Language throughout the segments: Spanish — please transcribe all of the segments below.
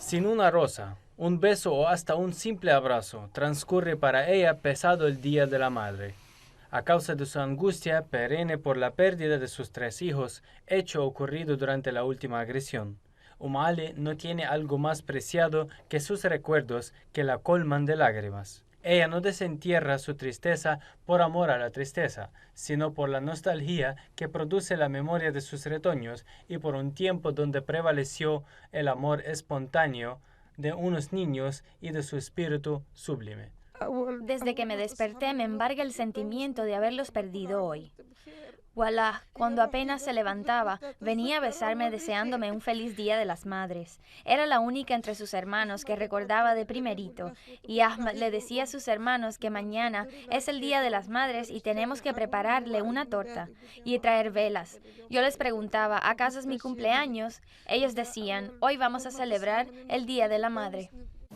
Sin una rosa, un beso o hasta un simple abrazo, transcurre para ella pesado el Día de la Madre. A causa de su angustia perenne por la pérdida de sus 3 hijos, hecho ocurrido durante la última agresión, Ale no tiene algo más preciado que sus recuerdos que la colman de lágrimas. Ella no desentierra su tristeza por amor a la tristeza, sino por la nostalgia que produce la memoria de sus retoños y por un tiempo donde prevaleció el amor espontáneo de unos niños y de su espíritu sublime. Desde que me desperté me embarga el sentimiento de haberlos perdido hoy. Wallah, cuando apenas se levantaba, venía a besarme deseándome un feliz Día de las Madres. Era la única entre sus hermanos que recordaba de primerito, y Ahmad le decía a sus hermanos que mañana es el Día de las Madres y tenemos que prepararle una torta y traer velas. Yo les preguntaba, ¿acaso es mi cumpleaños? Ellos decían, hoy vamos a celebrar el Día de la Madre.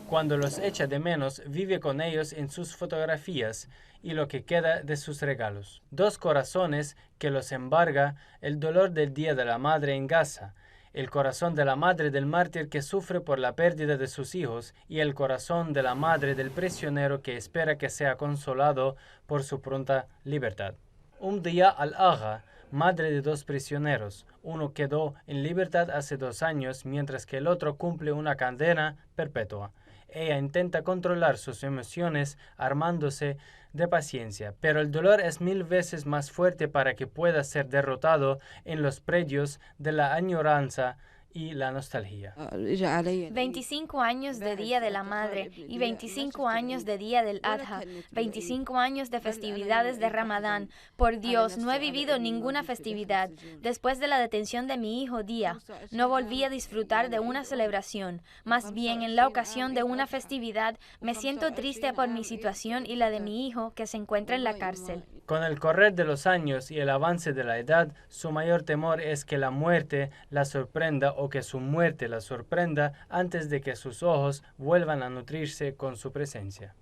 Cuando los echa de menos, vive con ellos en sus fotografías y lo que queda de sus regalos. 2 corazones que los embarga el dolor del Día de la Madre en Gaza, el corazón de la madre del mártir que sufre por la pérdida de sus hijos y el corazón de la madre del prisionero que espera que sea consolado por su pronta libertad. Umdiya al-Agha, madre de 2 prisioneros. Uno quedó en libertad hace 2 años, mientras que el otro cumple una condena perpetua. Ella intenta controlar sus emociones armándose de paciencia, pero el dolor es 1000 veces más fuerte para que pueda ser derrotado en los predios de la añoranza y la nostalgia. 25 años de Día de la Madre y 25 años de Día del Adha, 25 años de festividades de Ramadán. Por Dios, no he vivido ninguna festividad. Después de la detención de mi hijo Día, no volví a disfrutar de una celebración. Más bien, en la ocasión de una festividad, me siento triste por mi situación y la de mi hijo que se encuentra en la cárcel. Con el correr de los años y el avance de la edad, su mayor temor es que la muerte la sorprenda o que su muerte la sorprenda antes de que sus ojos vuelvan a nutrirse con su presencia.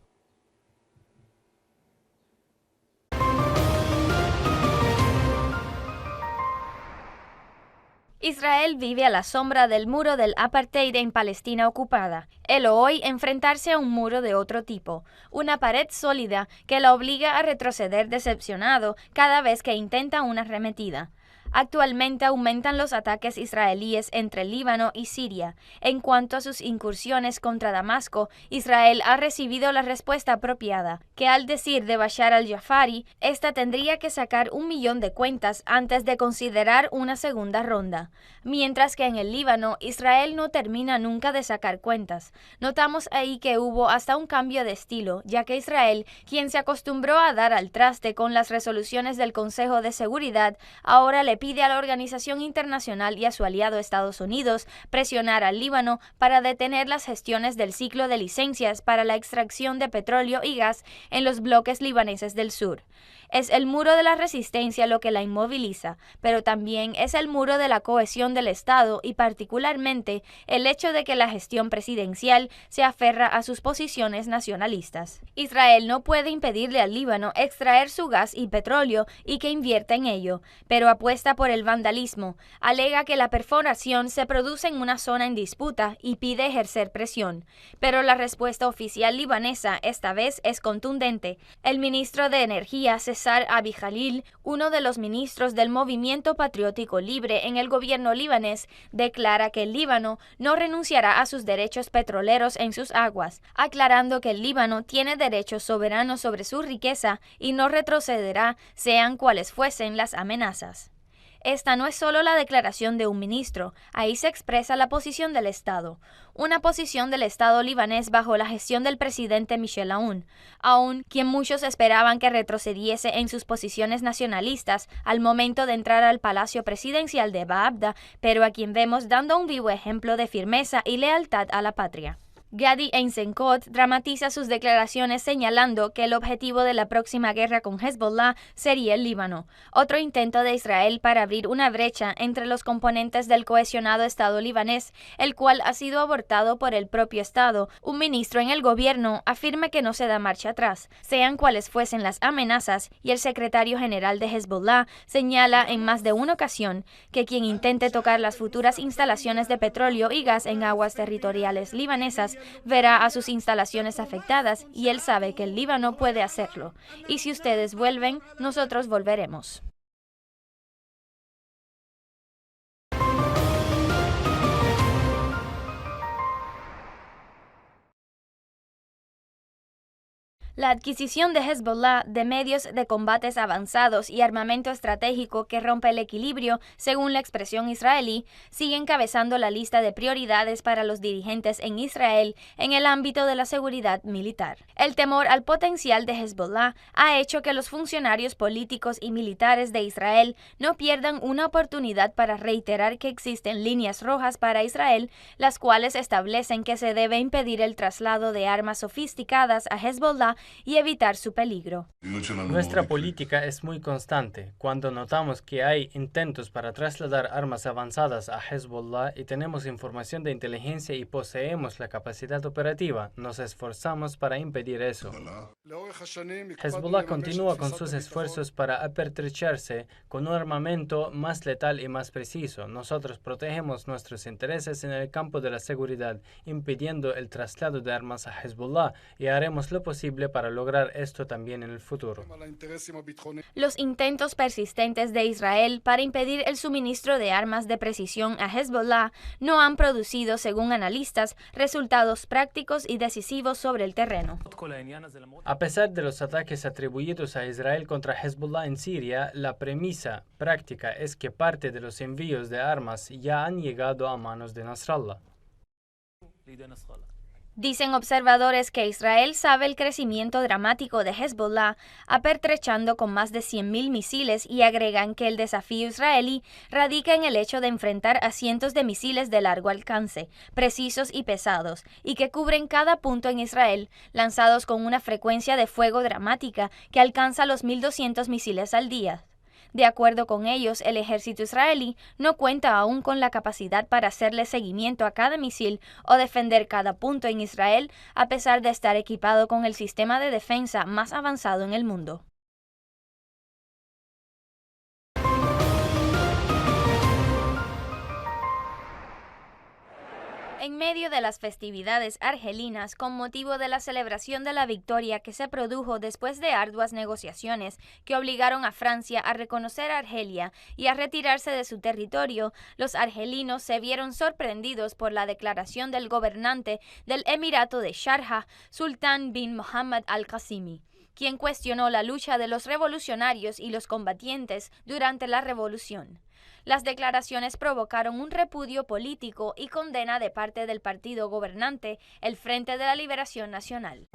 Israel vive a la sombra del muro del apartheid en Palestina ocupada. El hoy enfrentarse a un muro de otro tipo, una pared sólida que la obliga a retroceder decepcionado cada vez que intenta una arremetida. Actualmente aumentan los ataques israelíes entre Líbano y Siria. En cuanto a sus incursiones contra Damasco, Israel ha recibido la respuesta apropiada, que al decir de Bashar al-Jafari, esta tendría que sacar 1 millón de cuentas antes de considerar una segunda ronda. Mientras que en el Líbano, Israel no termina nunca de sacar cuentas. Notamos ahí que hubo hasta un cambio de estilo, ya que Israel, quien se acostumbró a dar al traste con las resoluciones del Consejo de Seguridad, ahora le pide a la organización internacional y a su aliado Estados Unidos presionar al Líbano para detener las gestiones del ciclo de licencias para la extracción de petróleo y gas en los bloques libaneses del sur. Es el muro de la resistencia lo que la inmoviliza, pero también es el muro de la cohesión del Estado y particularmente el hecho de que la gestión presidencial se aferra a sus posiciones nacionalistas. Israel no puede impedirle al Líbano extraer su gas y petróleo y que invierta en ello, pero apuesta por el vandalismo, alega que la perforación se produce en una zona en disputa y pide ejercer presión. Pero la respuesta oficial libanesa esta vez es contundente. El ministro de Energía, Cesar Abi Khalil, uno de los ministros del Movimiento Patriótico Libre en el gobierno libanés, declara que el Líbano no renunciará a sus derechos petroleros en sus aguas, aclarando que el Líbano tiene derechos soberanos sobre su riqueza y no retrocederá, sean cuales fuesen las amenazas. Esta no es solo la declaración de un ministro, ahí se expresa la posición del Estado, una posición del Estado libanés bajo la gestión del presidente Michel Aoun, quien muchos esperaban que retrocediese en sus posiciones nacionalistas al momento de entrar al palacio presidencial de Baabda, pero a quien vemos dando un vivo ejemplo de firmeza y lealtad a la patria. Gadi Eisenkot dramatiza sus declaraciones señalando que el objetivo de la próxima guerra con Hezbollah sería el Líbano, otro intento de Israel para abrir una brecha entre los componentes del cohesionado Estado libanés, el cual ha sido abortado por el propio Estado. Un ministro en el gobierno afirma que no se da marcha atrás, sean cuales fuesen las amenazas, y el secretario general de Hezbollah señala en más de una ocasión que quien intente tocar las futuras instalaciones de petróleo y gas en aguas territoriales libanesas verá a sus instalaciones afectadas, y él sabe que el Líbano puede hacerlo. Y si ustedes vuelven, nosotros volveremos. La adquisición de Hezbollah de medios de combates avanzados y armamento estratégico que rompe el equilibrio, según la expresión israelí, sigue encabezando la lista de prioridades para los dirigentes en Israel en el ámbito de la seguridad militar. El temor al potencial de Hezbollah ha hecho que los funcionarios políticos y militares de Israel no pierdan una oportunidad para reiterar que existen líneas rojas para Israel, las cuales establecen que se debe impedir el traslado de armas sofisticadas a Hezbollah y evitar su peligro. Nuestra política es muy constante. Cuando notamos que hay intentos para trasladar armas avanzadas a Hezbollah y tenemos información de inteligencia y poseemos la capacidad operativa, nos esforzamos para impedir eso. Hezbollah continúa con sus esfuerzos para apertrecharse con un armamento más letal y más preciso. Nosotros protegemos nuestros intereses en el campo de la seguridad, impidiendo el traslado de armas a Hezbollah, y haremos lo posible para lograr esto también en el futuro. Los intentos persistentes de Israel para impedir el suministro de armas de precisión a Hezbollah no han producido, según analistas, resultados prácticos y decisivos sobre el terreno. A pesar de los ataques atribuidos a Israel contra Hezbollah en Siria, la premisa práctica es que parte de los envíos de armas ya han llegado a manos de Nasrallah. Dicen observadores que Israel sabe el crecimiento dramático de Hezbollah, apertrechando con más de 100.000 misiles, y agregan que el desafío israelí radica en el hecho de enfrentar a cientos de misiles de largo alcance, precisos y pesados, y que cubren cada punto en Israel, lanzados con una frecuencia de fuego dramática que alcanza los 1.200 misiles al día. De acuerdo con ellos, el ejército israelí no cuenta aún con la capacidad para hacerle seguimiento a cada misil o defender cada punto en Israel, a pesar de estar equipado con el sistema de defensa más avanzado en el mundo. En medio de las festividades argelinas, con motivo de la celebración de la victoria que se produjo después de arduas negociaciones que obligaron a Francia a reconocer a Argelia y a retirarse de su territorio, los argelinos se vieron sorprendidos por la declaración del gobernante del Emirato de Sharjah, Sultán bin Mohammed al-Qasimi, quien cuestionó la lucha de los revolucionarios y los combatientes durante la revolución. Las declaraciones provocaron un repudio político y condena de parte del partido gobernante, el Frente de la Liberación Nacional.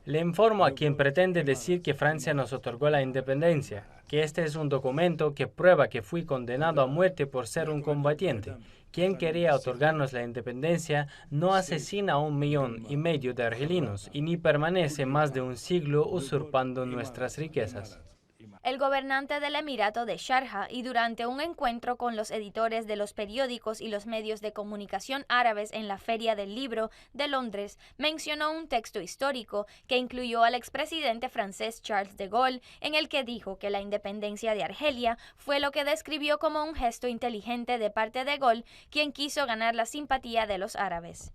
Le informo a quien pretende decir que Francia nos otorgó la independencia, que este es un documento que prueba que fui condenado a muerte por ser un combatiente. Quien quería otorgarnos la independencia no asesina a 1,5 millones de argelinos y ni permanece más de un siglo usurpando nuestras riquezas. El gobernante del Emirato de Sharjah, y durante un encuentro con los editores de los periódicos y los medios de comunicación árabes en la Feria del Libro de Londres, mencionó un texto histórico que incluyó al expresidente francés Charles de Gaulle, en el que dijo que la independencia de Argelia fue lo que describió como un gesto inteligente de parte de Gaulle, quien quiso ganar la simpatía de los árabes.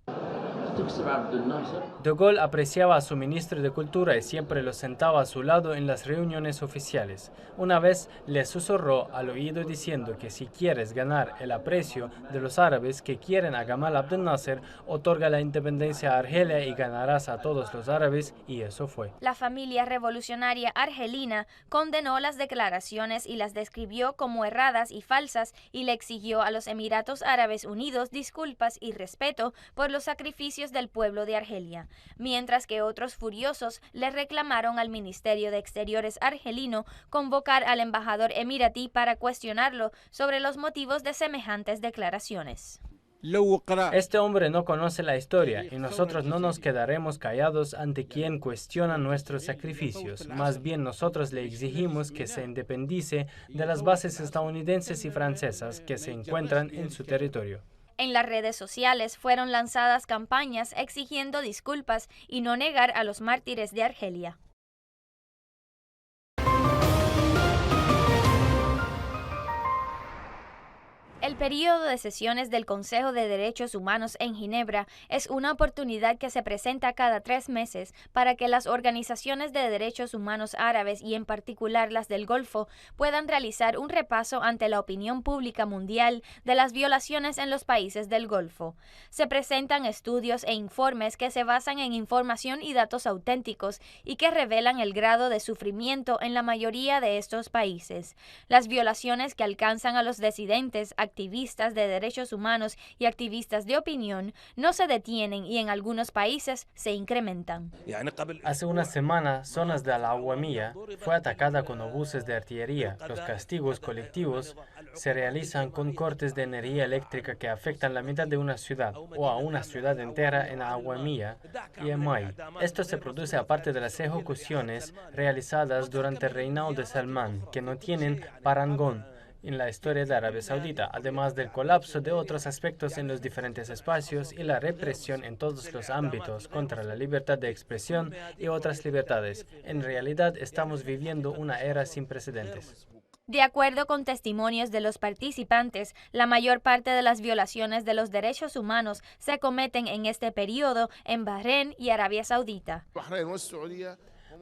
De Gaulle apreciaba a su ministro de Cultura y siempre lo sentaba a su lado en las reuniones oficiales. Una vez le susurró al oído diciendo que si quieres ganar el aprecio de los árabes que quieren a Gamal Abdel Nasser, otorga la independencia a Argelia y ganarás a todos los árabes, y eso fue. La familia revolucionaria argelina condenó las declaraciones y las describió como erradas y falsas, y le exigió a los Emiratos Árabes Unidos disculpas y respeto por los sacrificios del pueblo de Argelia, mientras que otros furiosos le reclamaron al Ministerio de Exteriores argelino convocar al embajador emiratí para cuestionarlo sobre los motivos de semejantes declaraciones. Este hombre no conoce la historia y nosotros no nos quedaremos callados ante quien cuestiona nuestros sacrificios. Más bien nosotros le exigimos que se independice de las bases estadounidenses y francesas que se encuentran en su territorio. En las redes sociales fueron lanzadas campañas exigiendo disculpas y no negar a los mártires de Argelia. El período de sesiones del Consejo de Derechos Humanos en Ginebra es una oportunidad que se presenta cada 3 meses para que las organizaciones de derechos humanos árabes y en particular las del Golfo puedan realizar un repaso ante la opinión pública mundial de las violaciones en los países del Golfo. Se presentan estudios e informes que se basan en información y datos auténticos y que revelan el grado de sufrimiento en la mayoría de estos países. Las violaciones que alcanzan a los disidentes, activistas de derechos humanos y activistas de opinión no se detienen y en algunos países se incrementan. Hace una semana, zonas de Al-Awamiyya fue atacada con obuses de artillería. Los castigos colectivos se realizan con cortes de energía eléctrica que afectan la mitad de una ciudad o a una ciudad entera en Al-Awamiyya y en May. Esto se produce aparte de las ejecuciones realizadas durante el reinado de Salman, que no tienen parangón en la historia de Arabia Saudita, además del colapso de otros aspectos en los diferentes espacios y la represión en todos los ámbitos contra la libertad de expresión y otras libertades. En realidad, estamos viviendo una era sin precedentes. De acuerdo con testimonios de los participantes, la mayor parte de las violaciones de los derechos humanos se cometen en este periodo en Bahrein y Arabia Saudita.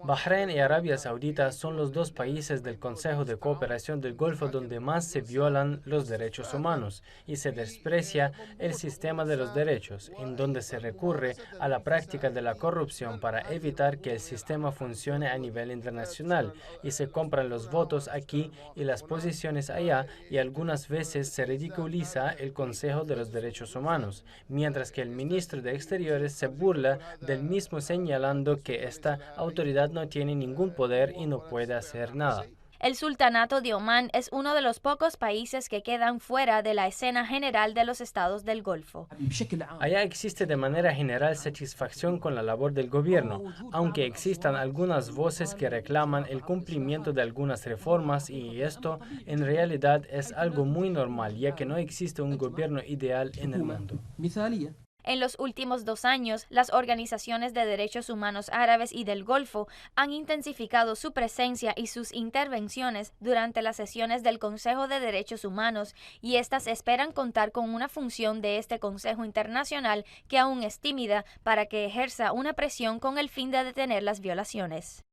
Bahrein y Arabia Saudita son los dos países del Consejo de Cooperación del Golfo donde más se violan los derechos humanos y se desprecia el sistema de los derechos, en donde se recurre a la práctica de la corrupción para evitar que el sistema funcione a nivel internacional y se compran los votos aquí y las posiciones allá y algunas veces se ridiculiza el Consejo de los Derechos Humanos, mientras que el ministro de Exteriores se burla del mismo señalando que esta autoridad no tiene ningún poder y no puede hacer nada. El Sultanato de Omán es uno de los pocos países que quedan fuera de la escena general de los estados del Golfo. Allá existe de manera general satisfacción con la labor del gobierno, aunque existan algunas voces que reclaman el cumplimiento de algunas reformas y esto en realidad es algo muy normal, ya que no existe un gobierno ideal en el mundo. En los últimos 2 años, las organizaciones de derechos humanos árabes y del Golfo han intensificado su presencia y sus intervenciones durante las sesiones del Consejo de Derechos Humanos y estas esperan contar con una función de este Consejo Internacional que aún es tímida para que ejerza una presión con el fin de detener las violaciones.